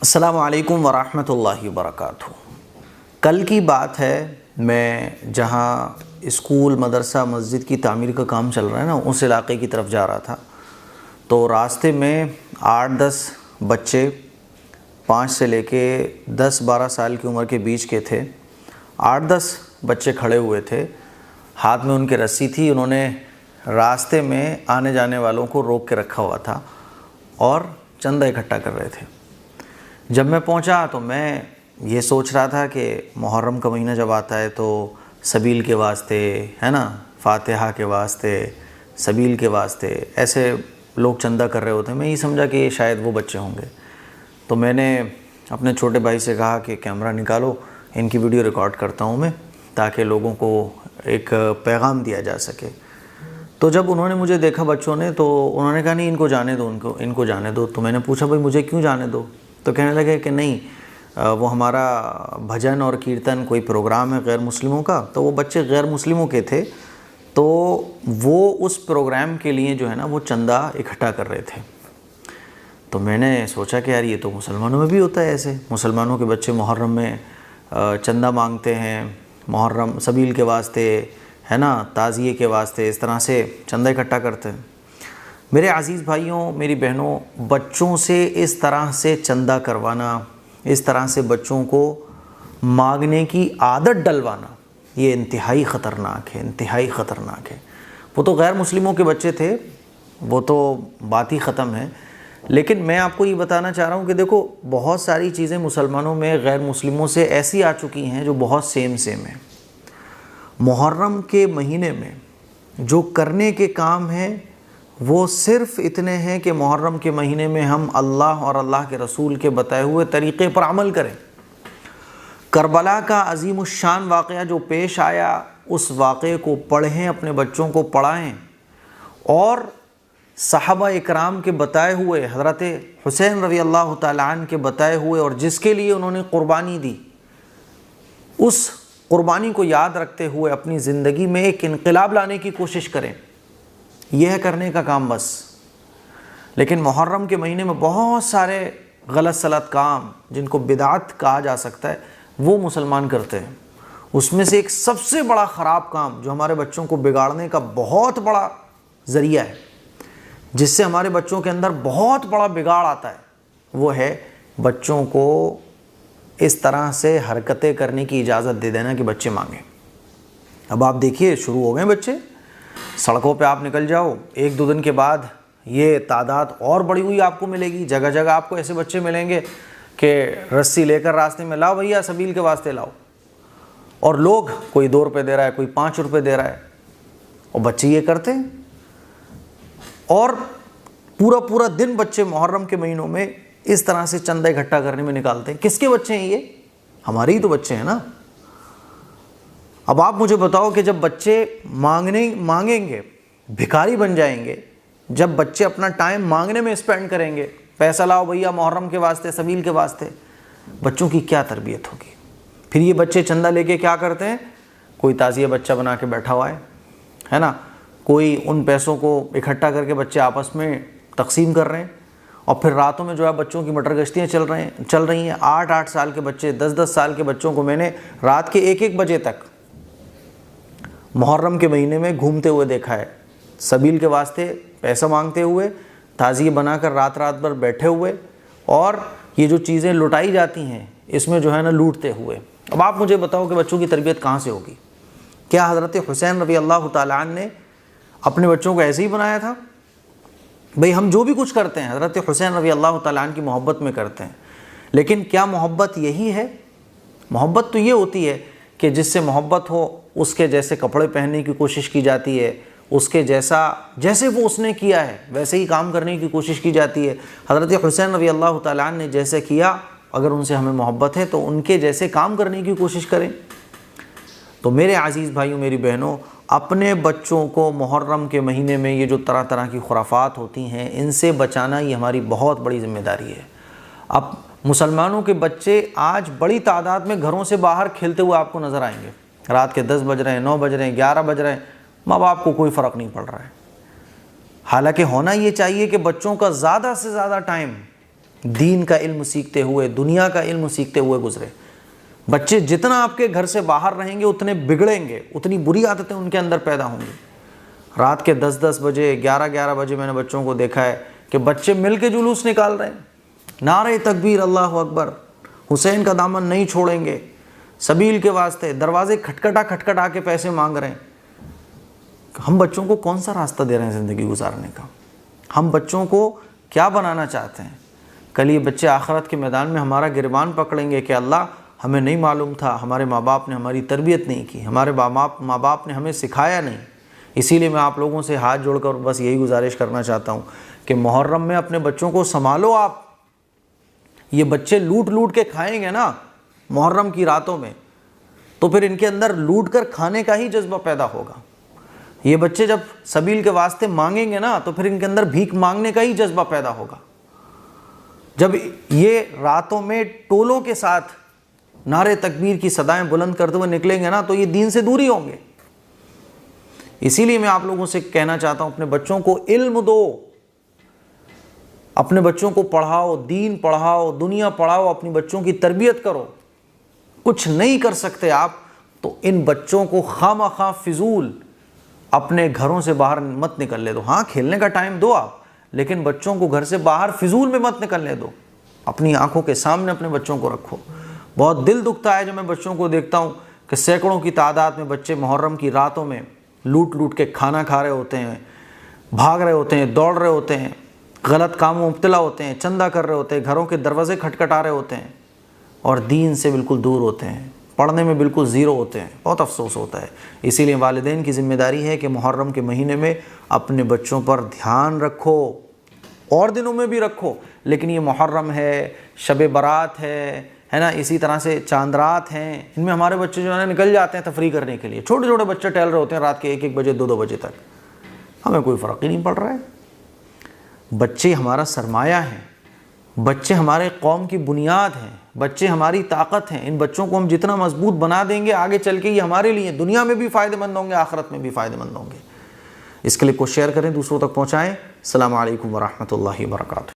अस्सलामु अलैकुम वरहमतुल्लाहि वबरकातुहू। कल की बात है, मैं जहाँ स्कूल, मदरसा, मस्जिद की तामीर का काम चल रहा है ना, उस इलाके की तरफ जा रहा था। तो रास्ते में 8-10 बच्चे 5 से लेके 10-12 साल की उम्र के बीच के थे। 8-10 बच्चे खड़े हुए थे, हाथ में उनके रस्सी थी। उन्होंने रास्ते में आने जाने वालों को रोक के रखा हुआ था और चंदा इकट्ठा कर रहे थे। जब मैं पहुंचा तो मैं ये सोच रहा था कि मुहर्रम का महीना जब आता है तो सबील के वास्ते, है ना, फातिहा के वास्ते, सबील के वास्ते ऐसे लोग चंदा कर रहे होते हैं। मैं ये समझा कि ये शायद वो बच्चे होंगे। तो मैंने अपने छोटे भाई से कहा कि कैमरा निकालो, इनकी वीडियो रिकॉर्ड करता हूँ मैं, ताकि लोगों को एक पैगाम दिया जा सके। तो जब उन्होंने मुझे देखा बच्चों ने, तो उन्होंने कहा नहीं, इनको जाने दो, इनको जाने दो। तो मैंने पूछा भाई मुझे क्यों जाने दो? तो कहने लगे कि नहीं, वो हमारा भजन और कीर्तन कोई प्रोग्राम है गैर मुस्लिमों का। तो वो बच्चे गैर मुस्लिमों के थे, तो वो उस प्रोग्राम के लिए जो है ना वो चंदा इकट्ठा कर रहे थे। तो मैंने सोचा कि यार ये तो मुसलमानों में भी होता है ऐसे। मुसलमानों के बच्चे मुहर्रम में चंदा मांगते हैं, मुहर्रम सबील के वास्ते, है ना, ताज़िए के वास्ते, इस तरह से चंदा इकट्ठा करते हैं। मेरे अज़ीज़ भाइयों, मेरी बहनों, बच्चों से इस तरह से चंदा करवाना, इस तरह से बच्चों को मांगने की आदत डलवाना, ये इंतहाई ख़तरनाक है, इंतहाई ख़तरनाक है। वो तो गैर मुस्लिमों के बच्चे थे, वो तो बात ही ख़त्म है। लेकिन मैं आपको ये बताना चाह रहा हूँ कि देखो, बहुत सारी चीज़ें मुसलमानों में गैर मुस्लिमों से ऐसी आ चुकी हैं जो बहुत सेम है। मुहर्रम के महीने में जो करने के काम हैं वो सिर्फ़ इतने हैं कि मुहर्रम के महीने में हम अल्लाह और अल्लाह के रसूल के बताए हुए तरीक़े पर अमल करें। करबला का अज़ीमुश्शान वाक़या जो पेश आया, उस वाक़े को पढ़ें, अपने बच्चों को पढ़ाएं और सहाबा इकराम के बताए हुए, हज़रत हुसैन रज़ी अल्लाह तआला अन्हु के बताए हुए और जिसके लिए उन्होंने क़ुरबानी दी, उस क़ुरबानी को याद रखते हुए अपनी ज़िंदगी में एक इनक़िलाब लाने की कोशिश करें। यह है करने का काम बस। लेकिन मुहर्रम के महीने में बहुत सारे गलत सलत काम, जिनको बिदात कहा जा सकता है, वो मुसलमान करते हैं। उसमें से एक सबसे बड़ा ख़राब काम जो हमारे बच्चों को बिगाड़ने का बहुत बड़ा ज़रिया है, जिससे हमारे बच्चों के अंदर बहुत बड़ा बिगाड़ आता है, वो है बच्चों को इस तरह से हरकतें करने की इजाज़त दे देना कि बच्चे मांगें। अब आप देखिए, शुरू हो गए बच्चे, सड़कों पे आप निकल जाओ, 1-2 दिन के बाद ये तादाद और बढ़ी हुई आपको मिलेगी। जगह जगह आपको ऐसे बच्चे मिलेंगे कि रस्सी लेकर रास्ते में, लाओ भैया सबील के वास्ते लाओ। और लोग, कोई 2 रुपये दे रहा है, कोई 5 रुपये दे रहा है, और बच्चे ये करते हैं। और पूरा दिन बच्चे मुहर्रम के महीनों में इस तरह से चंदा इकट्ठा करने में निकालते हैं। किसके बच्चे हैं ये? हमारे ही तो बच्चे हैं ना। अब आप मुझे बताओ कि जब बच्चे मांगेंगे, भिखारी बन जाएंगे, जब बच्चे अपना टाइम मांगने में स्पेंड करेंगे, पैसा लाओ भैया मुहर्रम के वास्ते, सबील के वास्ते, बच्चों की क्या तरबियत होगी? फिर ये बच्चे चंदा लेके क्या करते हैं? कोई ताज़िया बच्चा बना के बैठा हुआ है ना, कोई उन पैसों को इकट्ठा करके बच्चे आपस में तकसीम कर रहे हैं। और फिर रातों में जो है बच्चों की मटर गश्तियाँ चल रही हैं। 8-8 साल के बच्चे, 10-10 साल के बच्चों को मैंने रात के 1-1 बजे तक मुहर्रम के महीने में घूमते हुए देखा है, सबील के वास्ते पैसा मांगते हुए, ताज़िए बनाकर रात भर बैठे हुए, और ये जो चीज़ें लुटाई जाती हैं इसमें जो है ना लूटते हुए। अब आप मुझे बताओ कि बच्चों की तरबियत कहाँ से होगी? क्या हज़रत हुसैन रज़ी अल्लाह तआला अन्हु ने अपने बच्चों को ऐसे ही बनाया था? भाई हम जो भी कुछ करते हैं हज़रत हुसैन रज़ी अल्लाह तआला अन्हु की मोहब्बत में करते हैं। लेकिन क्या मोहब्बत यही है? मोहब्बत तो ये होती है कि जिससे मोहब्बत हो उसके जैसे कपड़े पहनने की कोशिश की जाती है, उसके जैसे वो उसने किया है वैसे ही काम करने की कोशिश की जाती है। हज़रत हुसैन रज़ी अल्लाह तआला अन्हु ने जैसे किया, अगर उनसे हमें मोहब्बत है तो उनके जैसे काम करने की कोशिश करें। तो मेरे अज़ीज़ भाइयों, मेरी बहनों, अपने बच्चों को मुहर्रम के महीने में ये जो तरह तरह की खुराफात होती हैं, इनसे बचाना ये हमारी बहुत बड़ी ज़िम्मेदारी है। अब मुसलमानों के बच्चे आज बड़ी तादाद में घरों से बाहर खेलते हुए आपको नज़र आएंगे। रात के 10 बज रहे हैं, 9 बज रहे हैं, 11 बज रहे हैं, माँ बाप को कोई फ़र्क नहीं पड़ रहा है। हालांकि होना ये चाहिए कि बच्चों का ज़्यादा से ज़्यादा टाइम दीन का इल्म सीखते हुए, दुनिया का इल्म सीखते हुए गुजरे। बच्चे जितना आपके घर से बाहर रहेंगे उतने बिगड़ेंगे, उतनी बुरी आदतें उनके अंदर पैदा होंगी। रात के 10-10 बजे, 11-11 बजे मैंने बच्चों को देखा है कि बच्चे मिल के जुलूस निकाल रहे हैं, नारे तकबीर, अल्लाह अकबर, हुसैन का दामन नहीं छोड़ेंगे, सबील के वास्ते, दरवाजे खटखटा के पैसे मांग रहे हैं। हम बच्चों को कौन सा रास्ता दे रहे हैं ज़िंदगी गुजारने का? हम बच्चों को क्या बनाना चाहते हैं? कल ये बच्चे आखिरत के मैदान में हमारा गिरबान पकड़ेंगे कि अल्लाह हमें नहीं मालूम था, हमारे माँ बाप ने हमारी तरबियत नहीं की, हमारे माँ बाप ने हमें सिखाया नहीं। इसीलिए मैं आप लोगों से हाथ जोड़कर बस यही गुजारिश करना चाहता हूँ कि मुहर्रम में अपने बच्चों को संभालो आप। ये बच्चे लूट के खाएंगे ना मुहर्रम की रातों में, तो फिर इनके अंदर लूट कर खाने का ही जज्बा पैदा होगा। ये बच्चे जब सबील के वास्ते मांगेंगे ना, तो फिर इनके अंदर भीख मांगने का ही जज्बा पैदा होगा। जब ये रातों में टोलों के साथ नारे तकबीर की सदाएं बुलंद करते हुए निकलेंगे ना, तो ये दीन से दूरी होंगे। इसीलिए मैं आप लोगों से कहना चाहता हूं, अपने बच्चों को इल्म दो, अपने बच्चों को पढ़ाओ, दीन पढ़ाओ, दुनिया पढ़ाओ, अपनी बच्चों की तरबियत करो। कुछ नहीं कर सकते आप तो इन बच्चों को खामखा फिजूल अपने घरों से बाहर मत निकलने दो। हाँ, खेलने का टाइम दो आप, लेकिन बच्चों को घर से बाहर फिजूल में मत निकलने दो। अपनी आंखों के सामने अपने बच्चों को रखो। बहुत दिल दुखता है जब मैं बच्चों को देखता हूँ कि सैकड़ों की तादाद में बच्चे मुहर्रम की रातों में लूट के खाना खा रहे होते हैं, भाग रहे होते हैं, दौड़ रहे होते हैं, गलत कामों में मुब्तला होते हैं, चंदा कर रहे होते हैं, घरों के दरवाजे खटखटा रहे होते हैं और दीन से बिल्कुल दूर होते हैं, पढ़ने में बिल्कुल ज़ीरो होते हैं। बहुत अफसोस होता है। इसीलिए वालिदैन की ज़िम्मेदारी है कि मुहर्रम के महीने में अपने बच्चों पर ध्यान रखो, और दिनों में भी रखो, लेकिन ये मुहर्रम है, शब बारात है ना, इसी तरह से चांद रात हैं, इनमें हमारे बच्चे जो है निकल जाते हैं तफरी करने के लिए। छोटे छोटे बच्चे टहल रहे होते हैं रात के 1-1 बजे, 2-2 बजे तक। हमें कोई फ़र्क ही नहीं पड़ रहा है। बच्चे हमारा सरमाया हैं, बच्चे हमारे कौम की बुनियाद हैं, बच्चे हमारी ताकत हैं। इन बच्चों को हम जितना मजबूत बना देंगे, आगे चल के ये हमारे लिए दुनिया में भी फ़ायदेमंद होंगे, आखिरत में भी फ़ायदेमंद होंगे। इसके लिए को शेयर करें, दूसरों तक पहुँचाएँ। अस्सलामु अलैकुम व रहमतुल्लाहि व बरकातुहू।